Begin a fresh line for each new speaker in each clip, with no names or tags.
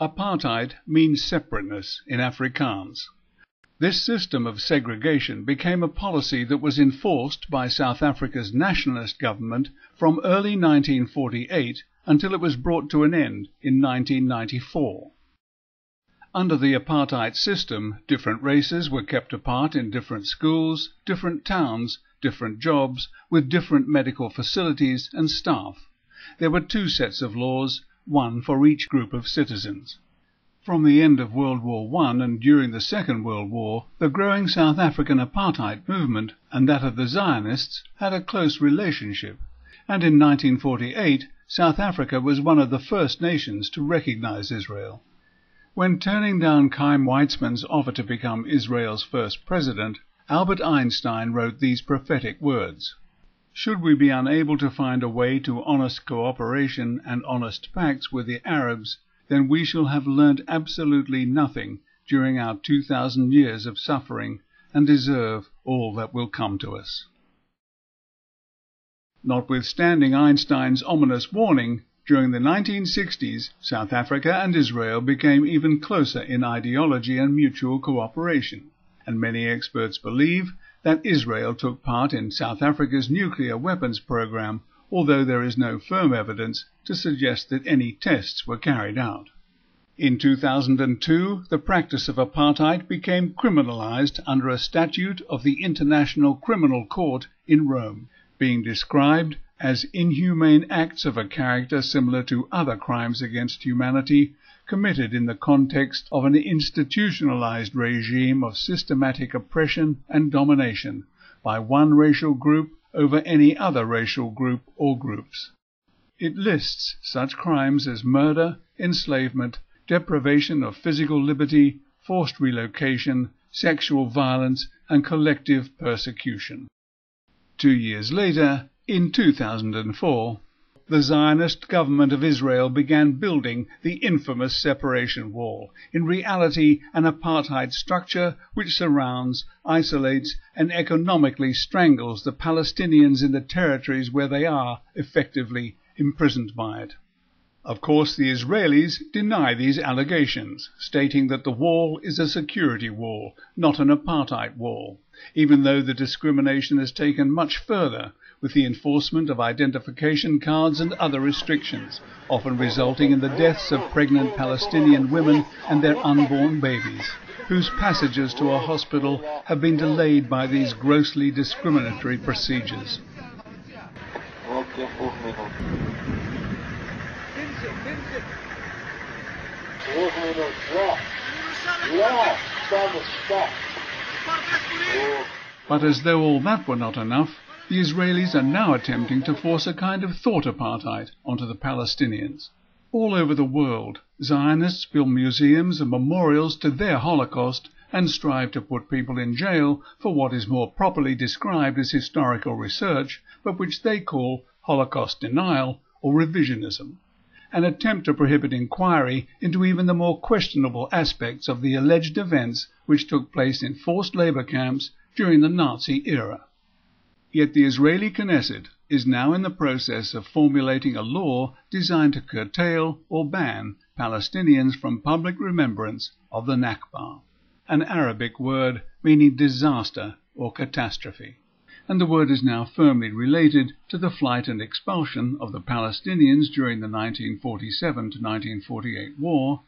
Apartheid means separateness in Afrikaans. This system of segregation became a policy that was enforced by South Africa's nationalist government from early 1948 until it was brought to an end in 1994. Under the apartheid system, different races were kept apart in different schools, different towns, different jobs, with different medical facilities and staff. There were two sets of laws, one for each group of citizens. From the end of World War I and during the Second World War, the growing South African apartheid movement and that of the Zionists had a close relationship, and in 1948 South Africa was one of the first nations to recognize Israel. When turning down Chaim Weizmann's offer to become Israel's first president, Albert Einstein wrote these prophetic words: "Should we be unable to find a way to honest cooperation and honest pacts with the Arabs, then we shall have learnt absolutely nothing during our 2,000 years of suffering and deserve all that will come to us." Notwithstanding Einstein's ominous warning, during the 1960s, South Africa and Israel became even closer in ideology and mutual cooperation, and many experts believe that Israel took part in South Africa's nuclear weapons program, although there is no firm evidence to suggest that any tests were carried out. In 2002, the practice of apartheid became criminalized under a statute of the International Criminal Court in Rome, being described as inhumane acts of a character similar to other crimes against humanity committed in the context of an institutionalized regime of systematic oppression and domination by one racial group over any other racial group or groups. It lists such crimes as murder, enslavement, deprivation of physical liberty, forced relocation, sexual violence, and collective persecution. 2 years later, in 2004, the Zionist government of Israel began building the infamous separation wall, in reality an apartheid structure which surrounds, isolates, and economically strangles the Palestinians in the territories where they are effectively imprisoned by it. Of course, the Israelis deny these allegations, stating that the wall is a security wall, not an apartheid wall, even though the discrimination has taken much further, with the enforcement of identification cards and other restrictions, often resulting in the deaths of pregnant Palestinian women and their unborn babies, whose passages to a hospital have been delayed by these grossly discriminatory procedures. But as though all that were not enough, the Israelis are now attempting to force a kind of thought apartheid onto the Palestinians. All over the world, Zionists build museums and memorials to their Holocaust and strive to put people in jail for what is more properly described as historical research, but which they call Holocaust denial or revisionism, an attempt to prohibit inquiry into even the more questionable aspects of the alleged events which took place in forced labor camps during the Nazi era. Yet the Israeli Knesset is now in the process of formulating a law designed to curtail or ban Palestinians from public remembrance of the Nakba, an Arabic word meaning disaster or catastrophe, and the word is now firmly related to the flight and expulsion of the Palestinians during the 1947 to 1948 war,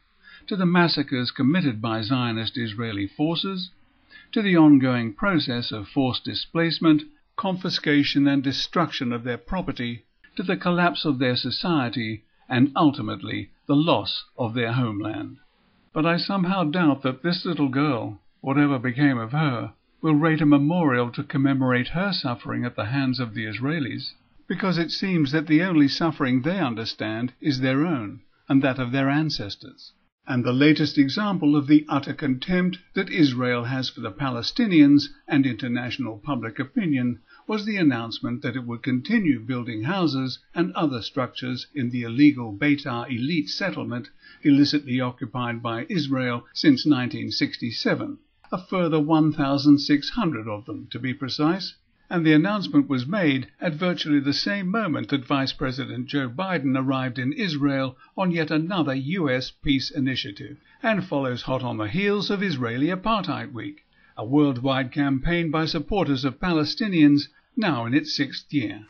to the massacres committed by Zionist Israeli forces, to the ongoing process of forced displacement, confiscation and destruction of their property, to the collapse of their society, and ultimately the loss of their homeland. But I somehow doubt that this little girl, whatever became of her, will rate a memorial to commemorate her suffering at the hands of the Israelis, because it seems that the only suffering they understand is their own and that of their ancestors. And the latest example of the utter contempt that Israel has for the Palestinians and international public opinion was the announcement that it would continue building houses and other structures in the illegal Beitar elite settlement illicitly occupied by Israel since 1967, a further 1,600 of them to be precise, and the announcement was made at virtually the same moment that Vice President Joe Biden arrived in Israel on yet another US peace initiative, and follows hot on the heels of Israeli Apartheid Week, a worldwide campaign by supporters of Palestinians now in its 6th year.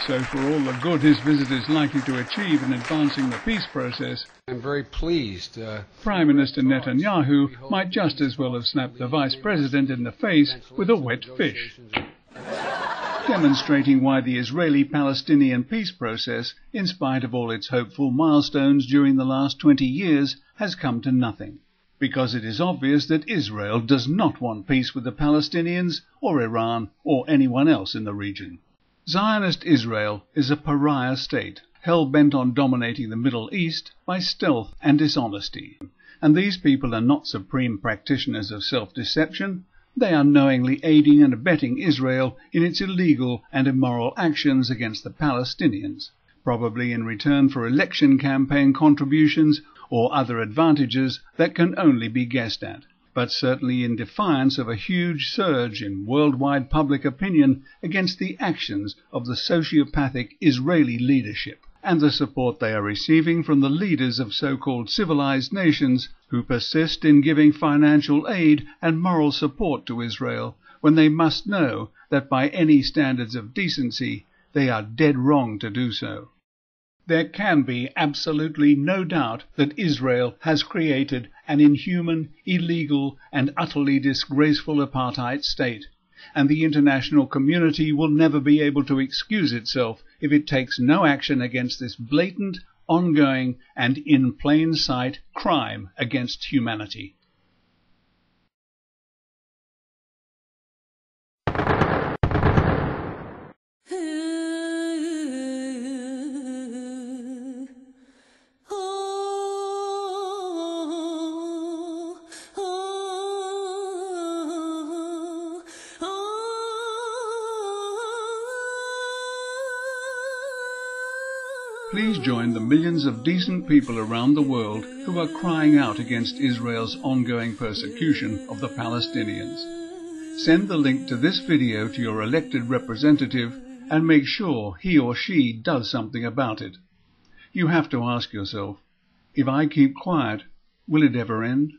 So for all the good his visit is likely to achieve in advancing the peace process,
I'm very pleased.
Prime Minister Netanyahu might just as well have slapped the Vice President in the face with a wet fish, demonstrating why the Israeli-Palestinian peace process, in spite of all its hopeful milestones during the last 20 years, has come to nothing. Because it is obvious that Israel does not want peace with the Palestinians or Iran or anyone else in the region. Zionist Israel is a pariah state, hell-bent on dominating the Middle East by stealth and dishonesty. And these people are not supreme practitioners of self-deception. They are knowingly aiding and abetting Israel in its illegal and immoral actions against the Palestinians, probably in return for election campaign contributions or other advantages that can only be guessed at, but certainly in defiance of a huge surge in worldwide public opinion against the actions of the sociopathic Israeli leadership, and the support they are receiving from the leaders of so-called civilized nations who persist in giving financial aid and moral support to Israel when they must know that by any standards of decency they are dead wrong to do so. There can be absolutely no doubt that Israel has created an inhuman, illegal, and utterly disgraceful apartheid state, and the international community will never be able to excuse itself if it takes no action against this blatant, ongoing, and in plain sight crime against humanity. Please join the millions of decent people around the world who are crying out against Israel's ongoing persecution of the Palestinians. Send the link to this video to your elected representative and make sure he or she does something about it. You have to ask yourself, if I keep quiet, will it ever end?